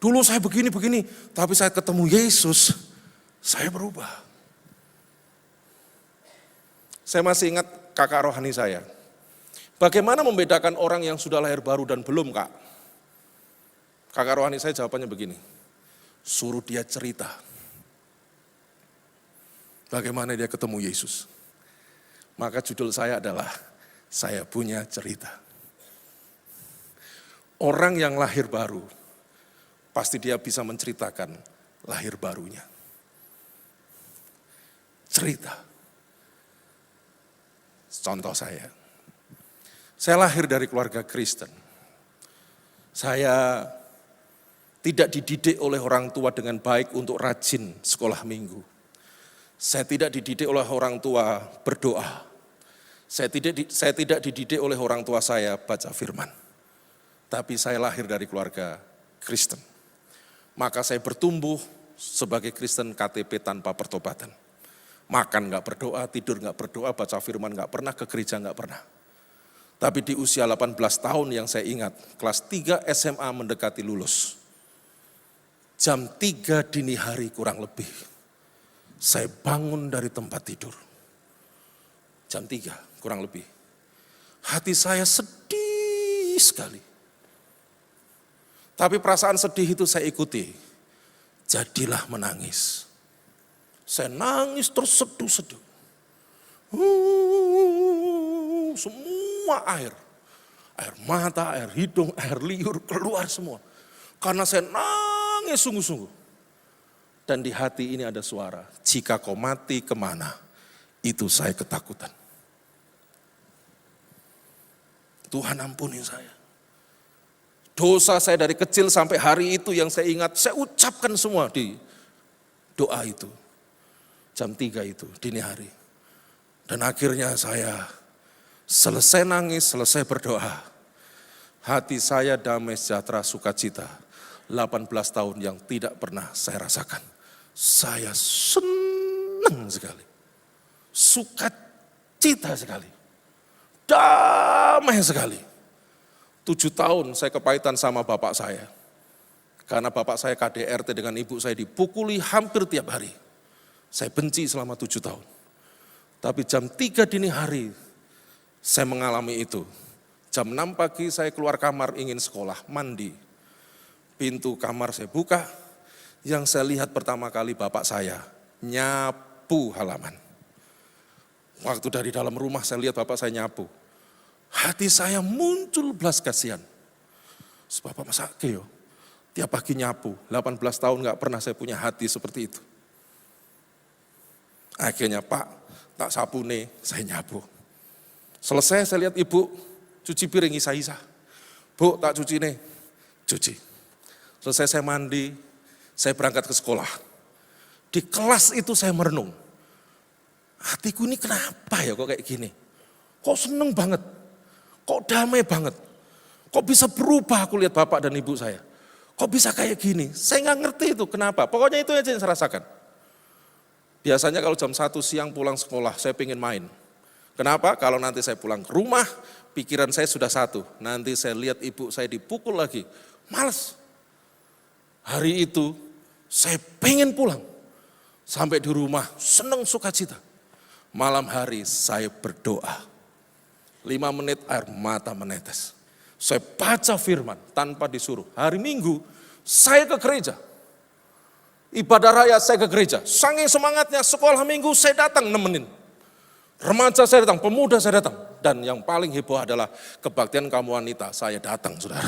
Dulu saya begini-begini. Tapi saya ketemu Yesus, saya berubah. Saya masih ingat kakak rohani saya. Bagaimana membedakan orang yang sudah lahir baru dan belum, Kak? Kakak rohani saya jawabannya begini. Suruh dia cerita. Bagaimana dia ketemu Yesus. Maka judul saya adalah, saya punya cerita. Orang yang lahir baru, pasti dia bisa menceritakan lahir barunya. Cerita. Contoh saya lahir dari keluarga Kristen. Saya tidak dididik oleh orang tua dengan baik untuk rajin sekolah minggu. Saya tidak dididik oleh orang tua berdoa. Saya tidak dididik oleh orang tua saya baca firman. Tapi saya lahir dari keluarga Kristen. Maka saya bertumbuh sebagai Kristen KTP tanpa pertobatan. Makan gak berdoa, tidur gak berdoa, baca firman gak pernah, ke gereja gak pernah. Tapi di usia 18 tahun yang saya ingat, kelas 3 SMA mendekati lulus. Jam 3 dini hari kurang lebih, saya bangun dari tempat tidur. Jam 3 kurang lebih. Hati saya sedih sekali. Tapi perasaan sedih itu saya ikuti. Jadilah menangis. Saya nangis terseduh-seduh. Semua air mata, air hidung, air liur keluar semua. Karena saya nangis sungguh-sungguh. Dan di hati ini ada suara, jika kau mati kemana, itu saya ketakutan. Tuhan ampuni saya. Dosa saya dari kecil sampai hari itu yang saya ingat, saya ucapkan semua di doa itu. Jam 3 itu, dini hari. Dan akhirnya saya selesai nangis, selesai berdoa. Hati saya damai, sejahtera, sukacita. 18 tahun yang tidak pernah saya rasakan. Saya senang sekali. Sukacita sekali. Damai sekali. 7 tahun saya kepahitan sama bapak saya. Karena bapak saya KDRT dengan ibu saya dipukuli hampir tiap hari. Saya benci selama 7 tahun. Tapi jam 3 dini hari saya mengalami itu. Jam 6 pagi saya keluar kamar ingin sekolah, mandi. Pintu kamar saya buka, yang saya lihat pertama kali bapak saya nyapu halaman. Waktu dari dalam rumah saya lihat bapak saya nyapu. Hati saya muncul belas kasihan. Bapak masa yo, tiap pagi nyapu, 18 tahun gak pernah saya punya hati seperti itu. Akhirnya Pak, tak sapu nih, saya nyapu. Selesai saya lihat ibu cuci piring isa-isa. Bu, tak cuci nih, cuci. Selesai saya mandi, saya berangkat ke sekolah. Di kelas itu saya merenung. Hatiku ini kenapa ya kok kayak gini? Kok seneng banget? Kok damai banget? Kok bisa berubah aku lihat bapak dan ibu saya? Kok bisa kayak gini? Saya nggak ngerti itu kenapa. Pokoknya itu aja yang saya rasakan. Biasanya kalau jam 1 siang pulang sekolah, saya pengen main. Kenapa? Kalau nanti saya pulang ke rumah, pikiran saya sudah satu. Nanti saya lihat ibu saya dipukul lagi. Males. Hari itu saya pengen pulang. Sampai di rumah seneng sukacita. Malam hari saya berdoa. 5 menit air mata menetes. Saya baca firman tanpa disuruh. Hari Minggu saya ke gereja. Ibadah raya saya ke gereja. Saking semangatnya sekolah Minggu saya datang nemenin. Remaja saya datang, pemuda saya datang. Dan yang paling heboh adalah kebaktian kaum wanita. Saya datang, saudara.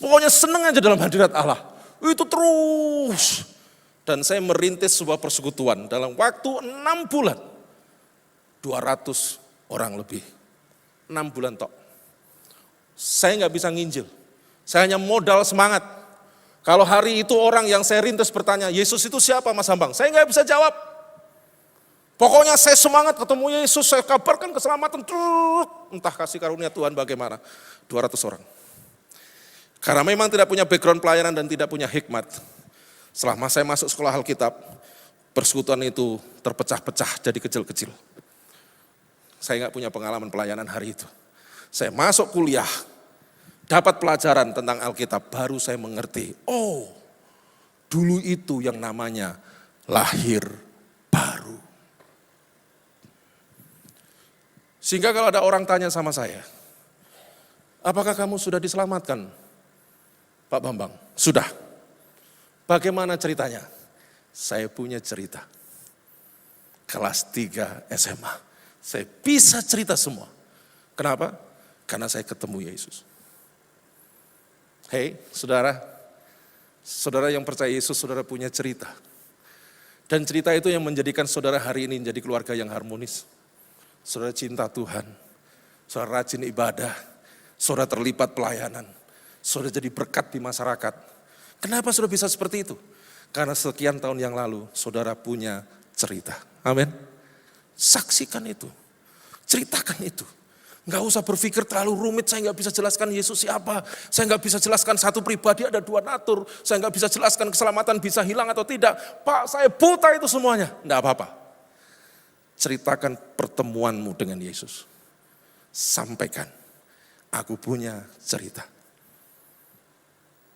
Pokoknya seneng aja dalam hadirat Allah. Itu terus. Dan saya merintis sebuah persekutuan. Dalam waktu 6 bulan. 200 orang lebih. 6 bulan tok. Saya nggak bisa nginjil. Saya hanya modal semangat. Kalau hari itu orang yang saya rintis bertanya, Yesus itu siapa Mas Hambang? Saya nggak bisa jawab. Pokoknya saya semangat ketemu Yesus, saya kabarkan keselamatan. Entah kasih karunia Tuhan bagaimana. 200 orang. Karena memang tidak punya background pelayanan dan tidak punya hikmat. Selama saya masuk sekolah Alkitab, persekutuan itu terpecah-pecah jadi kecil-kecil. Saya nggak punya pengalaman pelayanan hari itu. Saya masuk kuliah, dapat pelajaran tentang Alkitab, baru saya mengerti. Oh, dulu itu yang namanya lahir baru. Sehingga kalau ada orang tanya sama saya, apakah kamu sudah diselamatkan, Pak Bambang? Sudah. Bagaimana ceritanya? Saya punya cerita. Kelas 3 SMA. Saya bisa cerita semua. Kenapa? Karena saya ketemu Yesus. Hei, saudara. Saudara yang percaya Yesus, saudara punya cerita. Dan cerita itu yang menjadikan saudara hari ini menjadi keluarga yang harmonis. Saudara cinta Tuhan, saudara rajin ibadah, saudara terlibat pelayanan, saudara jadi berkat di masyarakat. Kenapa saudara bisa seperti itu? Karena sekian tahun yang lalu saudara punya cerita. Amin. Saksikan itu, ceritakan itu. Nggak usah berpikir terlalu rumit, saya nggak bisa jelaskan Yesus siapa. Saya nggak bisa jelaskan satu pribadi ada 2 natur. Saya nggak bisa jelaskan keselamatan bisa hilang atau tidak. Pak, saya buta itu semuanya. Nggak apa-apa. Ceritakan pertemuanmu dengan Yesus. Sampaikan, aku punya cerita.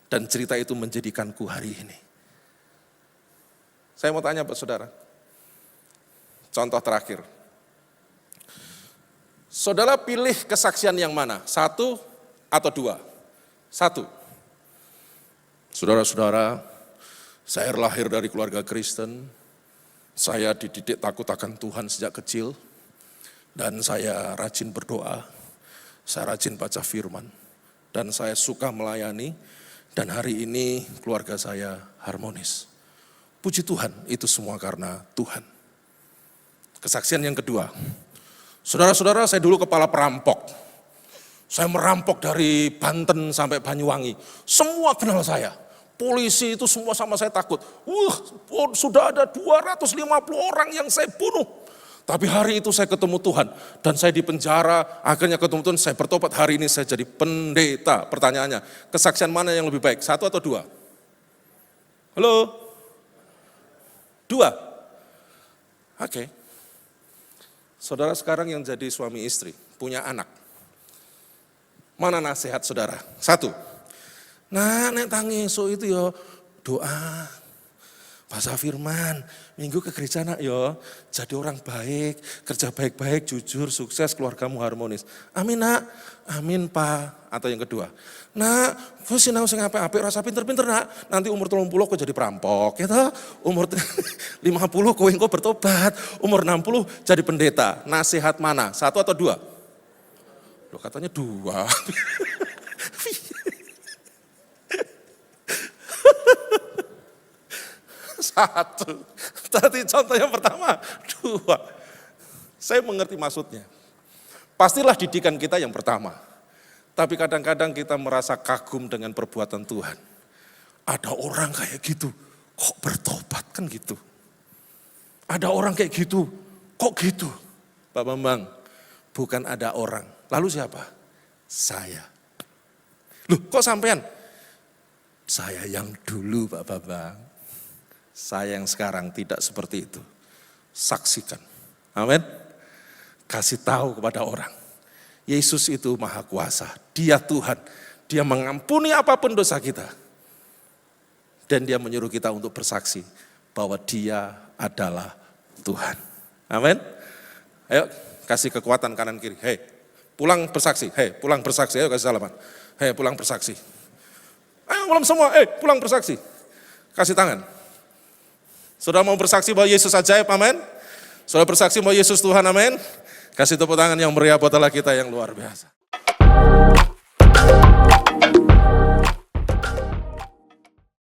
Dan cerita itu menjadikanku hari ini. Saya mau tanya Pak Saudara. Contoh terakhir. Saudara pilih kesaksian yang mana? 1 atau 2? 1. Saudara-saudara, saya lahir dari keluarga Kristen. Saya dididik takut akan Tuhan sejak kecil, dan saya rajin berdoa, saya rajin baca firman, dan saya suka melayani, dan hari ini keluarga saya harmonis. Puji Tuhan, itu semua karena Tuhan. Kesaksian yang kedua, saudara-saudara, saya dulu kepala perampok. Saya merampok dari Banten sampai Banyuwangi, semua kenal saya. Polisi itu semua sama saya takut. Sudah ada 250 orang yang saya bunuh. Tapi hari itu saya ketemu Tuhan. Dan saya di penjara, akhirnya ketemu Tuhan, saya bertobat. Hari ini saya jadi pendeta. Pertanyaannya, kesaksian mana yang lebih baik? 1 atau 2? Halo? 2? Oke. Saudara sekarang yang jadi suami istri, punya anak. Mana nasihat saudara? 1. Nah, nek tangi esuk itu ya doa, baca firman, minggu ke gereja nak ya, jadi orang baik, kerja baik-baik, jujur, sukses, keluargamu harmonis. Amin nak, amin Pak. Atau yang kedua, nak, kau sinau sing apik-apik, rasa pinter-pinter nak, nanti umur 30 kau jadi perampok, ya toh? Umur 50 kau bertobat, umur 60 jadi pendeta. Nasihat mana? 1 atau 2? Loh katanya 2. 1. Tadi contoh yang pertama, 2. Saya mengerti maksudnya. Pastilah didikan kita yang pertama. Tapi kadang-kadang kita merasa kagum dengan perbuatan Tuhan. Ada orang kayak gitu, kok bertobat kan gitu. Ada orang kayak gitu, kok gitu. Pak Bambang, bukan ada orang. Lalu siapa? Saya. Loh kok sampean? Saya yang dulu Pak Bambang. Saya yang sekarang tidak seperti itu. Saksikan. Amin. Kasih tahu kepada orang. Yesus itu maha kuasa. Dia Tuhan. Dia mengampuni apapun dosa kita. Dan dia menyuruh kita untuk bersaksi bahwa dia adalah Tuhan. Amin. Ayo kasih kekuatan kanan kiri. Hei, pulang bersaksi. Hei, pulang bersaksi. Ayo kasih salaman. Hei, pulang bersaksi. Ayo belum semua. Pulang bersaksi. Kasih tangan. Sudah mau bersaksi bahwa Yesus ajaib, amin. Sudah bersaksi bahwa Yesus Tuhan, amin. Kasih tepuk tangan yang meriah buat Allah kita yang luar biasa.